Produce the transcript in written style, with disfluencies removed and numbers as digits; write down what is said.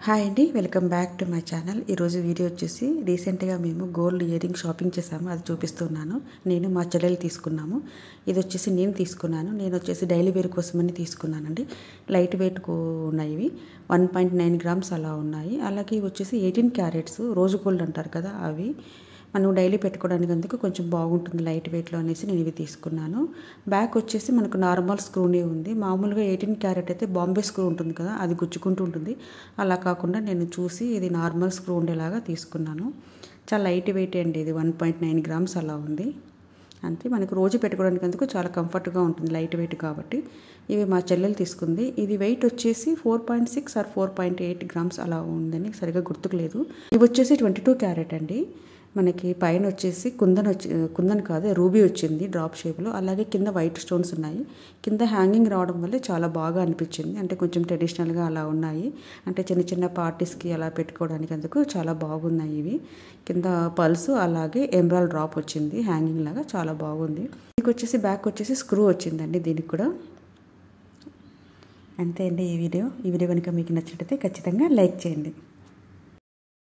Hi అండి, welcome back to my channel. ఈరోజు video వచ్చేసి రీసెంట్గా మేము గోల్డ్ ఇయర్ రింగ్ షాపింగ్ చేసాము, అది చూపిస్తున్నాను. నేను మా చెల్లెలు తీసుకున్నాము. ఇది వచ్చేసి నేను తీసుకున్నాను. నేను వచ్చేసి డైలీ వేర్ కోసమని తీసుకున్నానండి. లైట్ వెయిట్ ఉన్నాయి ఇవి. 1.9 గ్రామ్స్ అలా ఉన్నాయి. అలాగే ఇవి వచ్చేసి 18 క్యారెట్స్ రోజు గోల్డ్ అంటారు కదా, అవి మనం డైలీ పెట్టుకోవడానికి అందుకు కొంచెం బాగుంటుంది లైట్ వెయిట్లో అనేసి నేను ఇవి తీసుకున్నాను. బ్యాక్ వచ్చేసి మనకు నార్మల్ స్క్రూనే ఉంది. మామూలుగా 18 క్యారెట్ అయితే బాంబే స్క్రూ ఉంటుంది కదా, అది గుచ్చుకుంటూ ఉంటుంది. అలా కాకుండా నేను చూసి ఇది నార్మల్ స్క్రూ ఉండేలాగా తీసుకున్నాను. చాలా లైట్ వెయిట్ అండి, ఇది 1.9 గ్రామ్స్ అలా ఉంది. అంతే, మనకు రోజు పెట్టుకోవడానికి అందుకు చాలా కంఫర్ట్గా ఉంటుంది లైట్ వెయిట్ కాబట్టి. ఇవి మా చెల్లెలు తీసుకుంది. ఇది వెయిట్ వచ్చేసి 4.6 ఆర్ 4.8 గ్రామ్స్ అలా ఉందని సరిగా గుర్తుకులేదు. ఇవి వచ్చేసి 22 క్యారెట్ అండి. మనకి పైన వచ్చేసి కుందన్ కాదు, రూబీ వచ్చింది డ్రాప్ షేప్లో. అలాగే కింద వైట్ స్టోన్స్ ఉన్నాయి. కింద హ్యాంగింగ్ రావడం వల్ల చాలా బాగా అనిపించింది. అంటే కొంచెం ట్రెడిషనల్గా అలా ఉన్నాయి. అంటే చిన్న చిన్న పార్టీస్కి అలా పెట్టుకోవడానికి అందుకు చాలా బాగున్నాయి ఇవి. కింద పల్స్ అలాగే ఎమరాల్డ్ డ్రాప్ వచ్చింది హ్యాంగింగ్ లాగా, చాలా బాగుంది. దీనికి వచ్చేసి బ్యాక్ వచ్చేసి స్క్రూ వచ్చిందండి దీనికి కూడా. అంతే అండి ఈ వీడియో కనుక మీకు నచ్చినట్లయితే ఖచ్చితంగా లైక్ చేయండి.